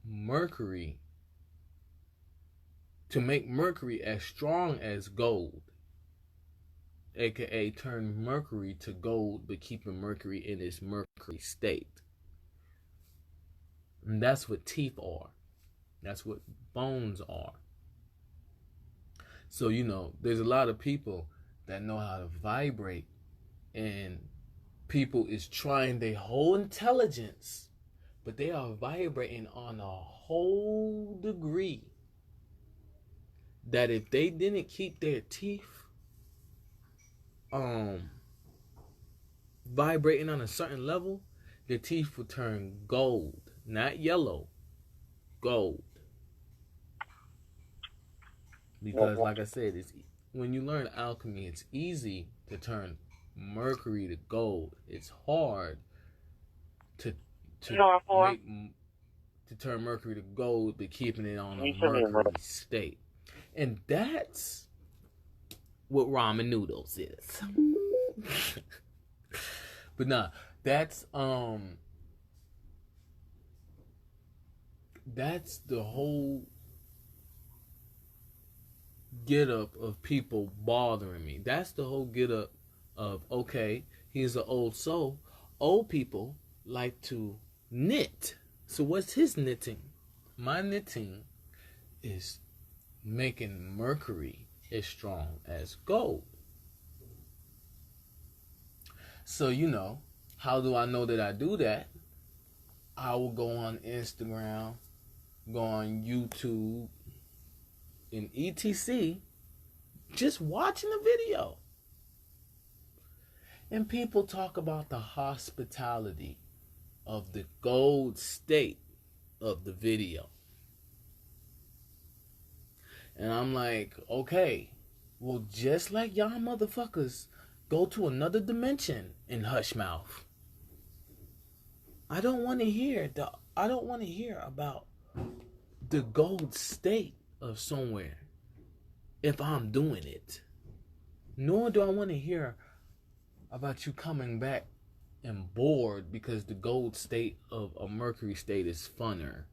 mercury, to make mercury as strong as gold, aka turn mercury to gold but keeping mercury in its mercury state. And that's what teeth are. That's what bones are. So, you know, there's a lot of people that know how to vibrate, and people is trying their whole intelligence, but they are vibrating on a whole degree that if they didn't keep their teeth vibrating on a certain level, their teeth would turn gold, not yellow, gold. Because like I said, it's when you learn alchemy, it's easy to turn mercury to gold. It's hard to turn mercury to gold, but keeping it on a mercury state. And that's what ramen noodles is. But nah, that's the whole get up of people bothering me. That's the whole get up of, okay, he's an old soul. Old people like to knit. So what's his knitting? My knitting is making mercury as strong as gold. So, you know, how do I know that I do that? I will go on Instagram, go on YouTube, and etc., just watching the video. And people talk about the hospitality of the gold state of the video. And I'm like, okay, well, just like y'all motherfuckers go to another dimension in hush mouth, I don't want to hear about the gold state of somewhere if I'm doing it. Nor do I want to hear about you coming back and bored because the gold state of a mercury state is funner.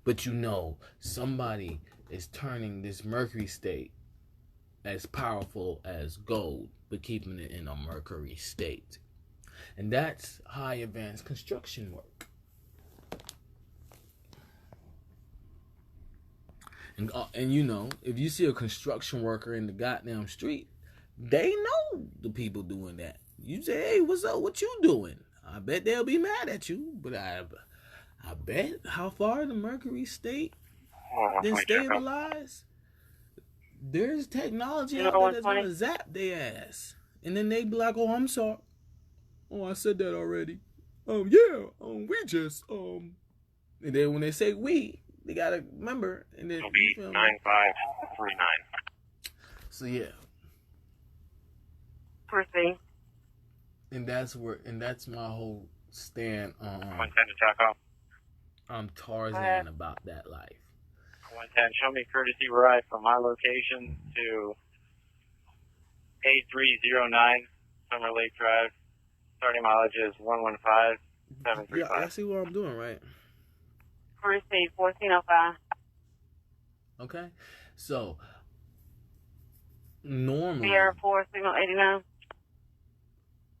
But you know, somebody is turning this mercury state as powerful as gold, but keeping it in a mercury state. And that's high advanced construction work. And you know, if you see a construction worker in the goddamn street, they know the people doing that. You say, hey, what's up? What you doing? I bet they'll be mad at you, but I bet how far the mercury state then stabilize. There's technology out there that's gonna zap their ass, and then they be like, "Oh, I'm sorry. Oh, I said that already. We just And then when they say we, they gotta remember. And then 9539. So yeah. Proceed. And that's my whole stand on. 110 to Taco. I'm Tarzan about that life. 110, show me courtesy ride from my location to 8309 Summer Lake Drive. Starting mileage is 115.735. Yeah, I see what I'm doing, right? Proceed, 1405. Okay, so normally Sierra 4, signal 89.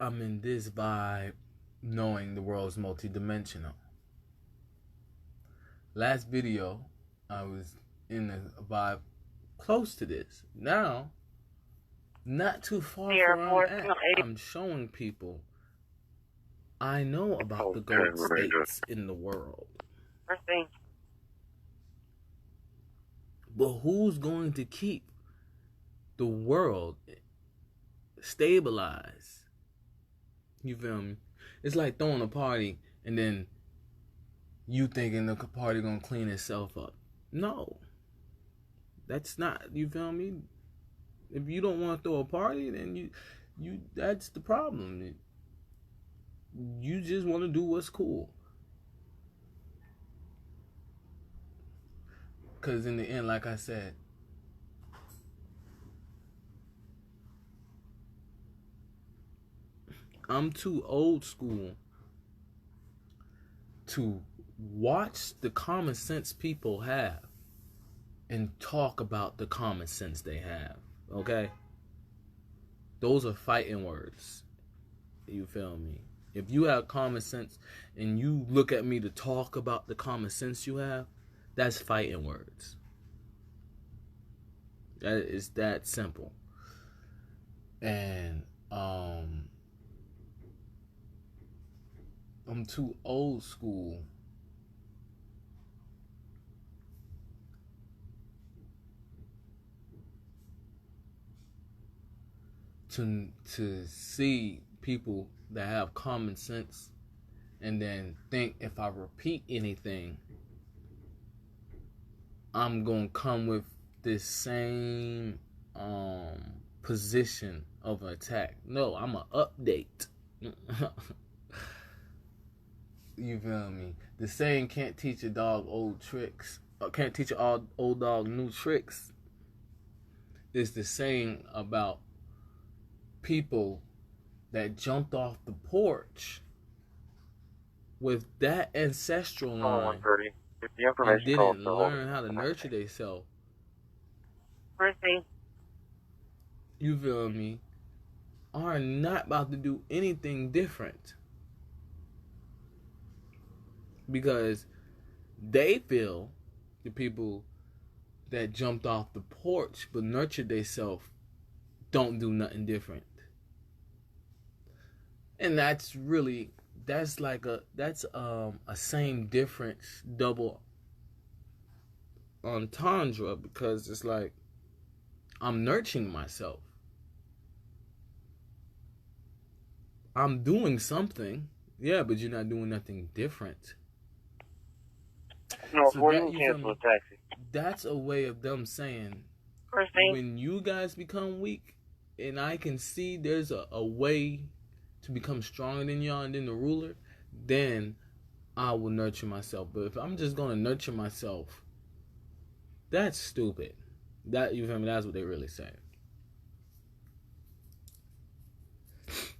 I'm in this vibe knowing the world's multidimensional. Last video, I was in a vibe close to this. Now, not too far from where I'm at, I'm showing people I know about the gold states in the world. Proceed. But who's going to keep the world stabilized? You feel me? It's like throwing a party and then you thinking the party gonna clean itself up. No. That's not, you feel me? If you don't want to throw a party, then you that's the problem. You just want to do what's cool. Because in the end, like I said, I'm too old school to watch the common sense people have and talk about the common sense they have. Okay? Those are fighting words. You feel me? If you have common sense and you look at me to talk about the common sense you have, that's fighting words. That is that simple. And I'm too old school to see people that have common sense and then think if I repeat anything, I'm gonna come with this same position of attack. No, I'm an update. You feel me? The saying can't teach a dog old tricks, or can't teach an old dog new tricks, is the saying about people that jumped off the porch with that ancestral line and didn't learn how to nurture themselves. Mercy. You feel me? Are not about to do anything different. Because they feel, the people that jumped off the porch but nurtured themselves don't do nothing different. And that's a same difference, double entendre, because it's like I'm nurturing myself. I'm doing something, yeah, but you're not doing nothing different. No, So before you cancel a taxi. That's a way of them saying, when you guys become weak, and I can see there's a way to become stronger than y'all and then the ruler, then I will nurture myself. But if I'm just gonna nurture myself, that's stupid. That, you feel me? That's what they really say.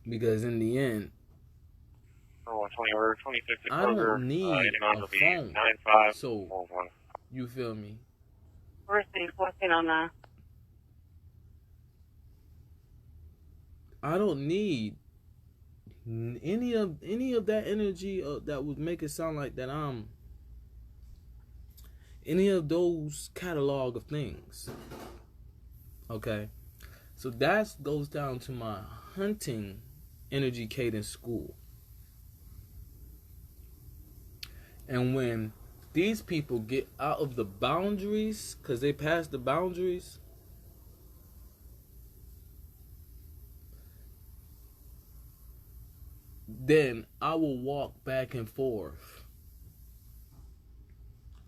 Because in the end, I don't need a phone. So, you feel me? Mercy, 1409. I don't need any of that energy that would make it sound like that I'm any of those catalog of things. Okay, so that goes down to my hunting energy cadence school. And when these people get out of the boundaries, because they pass the boundaries, then I will walk back and forth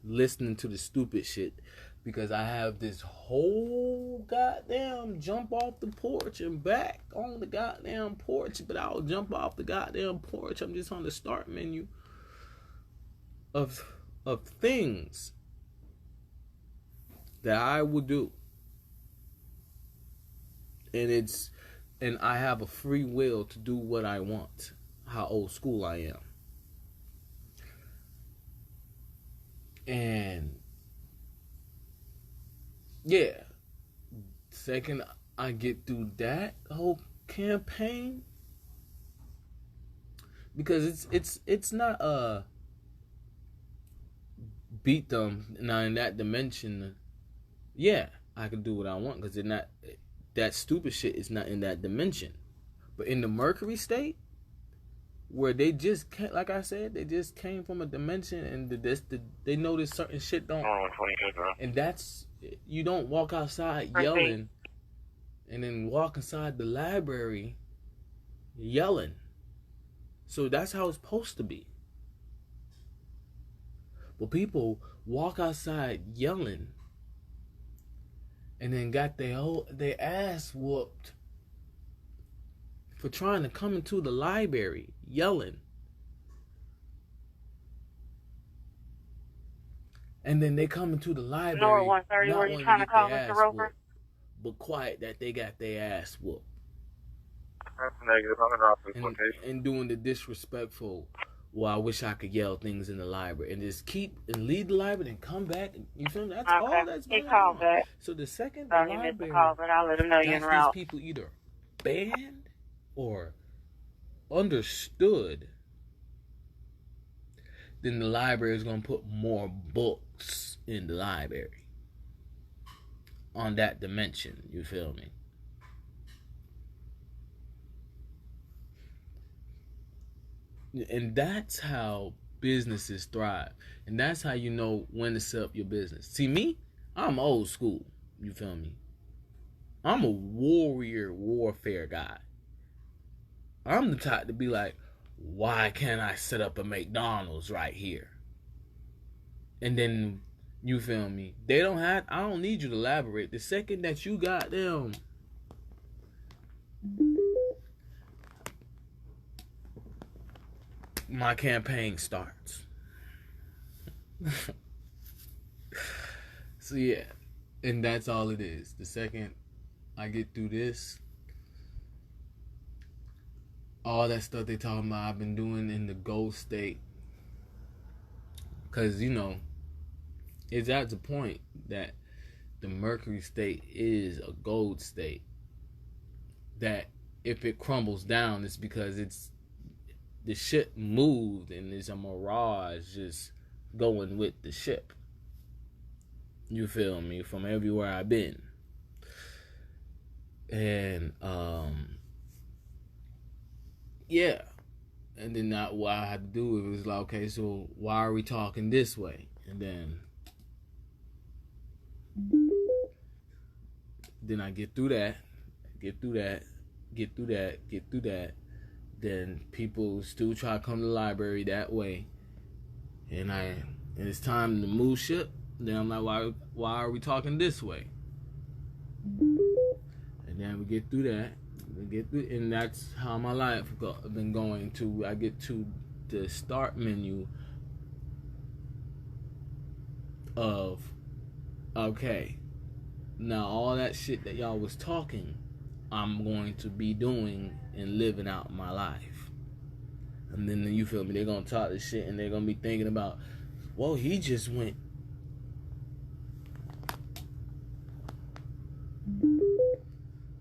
listening to the stupid shit, because I have this whole goddamn jump off the porch and back on the goddamn porch. But I'll jump off the goddamn porch. I'm just on the start menu of things that I would do. And I have a free will to do what I want. How old school I am. And yeah, second I get through that whole campaign, because it's not beat them now in that dimension. Yeah, I can do what I want, because that stupid shit is not in that dimension. But in the Mercury state, where they just came, like I said, they just came from a dimension, and they notice certain shit don't. And that's, you don't walk outside yelling, and then walk inside the library yelling. So that's how it's supposed to be. But people walk outside yelling, and then got their ass whooped for trying to come into the library yelling. And then they come into the library, Nora 130, were you trying to call Mr. Roper? Whooped, but quiet that they got their ass whooped. That's negative. I'm in office location. And doing the disrespectful, well, I wish I could yell things in the library, and just keep and leave the library and come back. You feel me? That's all that's going on. He called back. So the second he missed the call, but I'll let him know you're en route. These people either banned or understood, then the library is going to put more books in the library on that dimension. You feel me? And that's how businesses thrive. And that's how you know when to set up your business. See, me, I'm old school. You feel me? I'm a warfare guy. I'm the type to be like, why can't I set up a McDonald's right here? And then, you feel me? I don't need you to elaborate. The second that you got them, my campaign starts. So yeah, and that's all it is. The second I get through this, all that stuff they talking about, I've been doing in the gold state. Because, you know, it's at the point that the Mercury state is a gold state. That if it crumbles down, it's because the ship moved and there's a mirage just going with the ship. You feel me? From everywhere I've been. And, yeah. And then what I had to do, it was like, okay, so why are we talking this way? And then I get through that. Then people still try to come to the library that way. And it's time to move ship. Then I'm like, why are we talking this way? And then we get through that. And that's how my life been going to. I get to the start menu of, okay, now all that shit that y'all was talking, I'm going to be doing and living out my life. And then you feel me, they're going to talk this shit and they're going to be thinking about, well, he just went.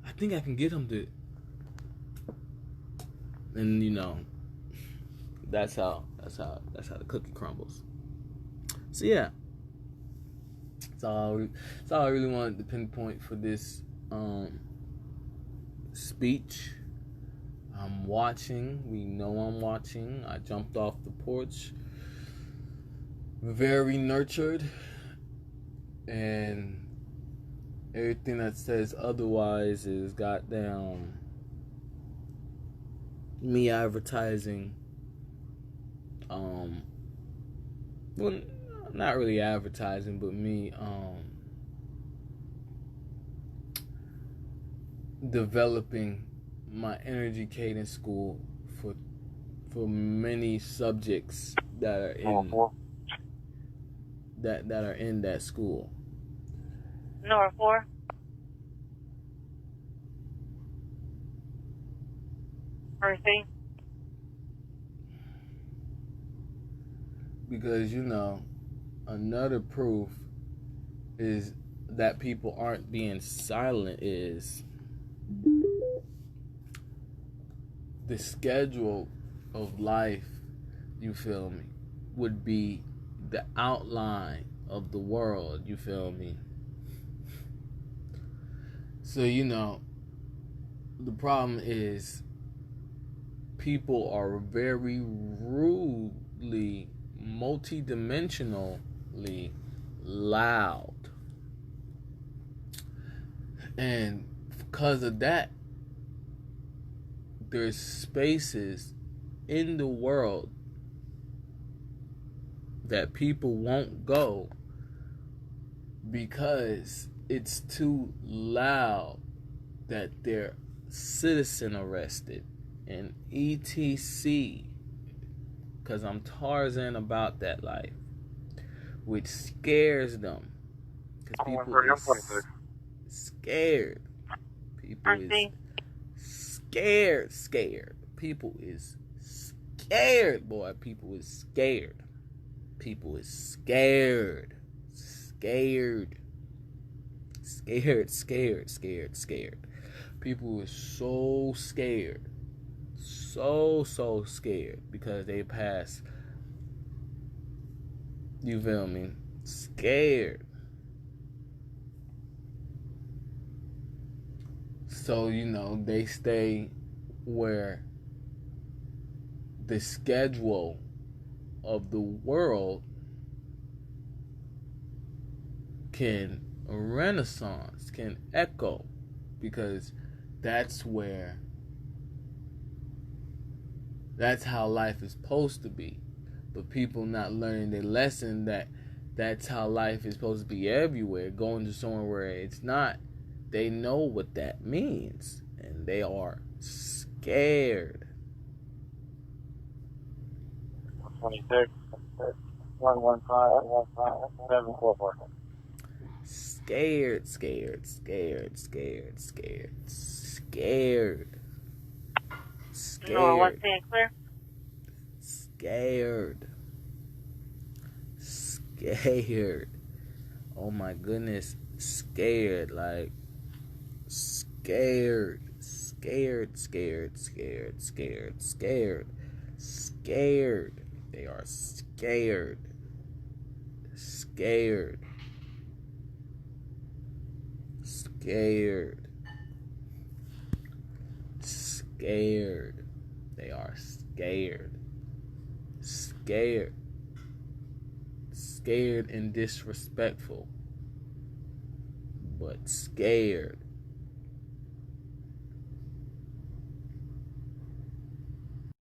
I think I can get him to. And you know, that's how the cookie crumbles. So yeah, that's all I really wanted to pinpoint for this speech. I'm watching. We know I'm watching. I jumped off the porch, very nurtured, and everything that says otherwise is goddamn me advertising. Well, not really advertising, but me developing my energy cadence school for many subjects that are in that are in that school. Nora 4. Mercy. Because, you know, another proof is that people aren't being silent is the schedule of life, you feel me, would be the outline of the world, you feel me. So, you know, the problem is people are very rudely, multidimensionally loud. And because of that, there's spaces in the world that people won't go because it's too loud, that they're citizen arrested and etc. Because I'm Tarzan about that life, which scares them. Because people is scared. People is scared. People is scared, boy. People is scared. People is scared. Scared. People is so scared. So scared because they pass. You feel me? Scared. So, they stay where the schedule of the world can renaissance, can echo, because that's how life is supposed to be. But people not learning the lesson that that's how life is supposed to be everywhere, going to somewhere where it's not. They know what that means, and they are scared. 26, 115, Scared. No, what's that clear? Scared. Oh my goodness. Scared. Like, scared. They are scared. They are scared and disrespectful, but scared.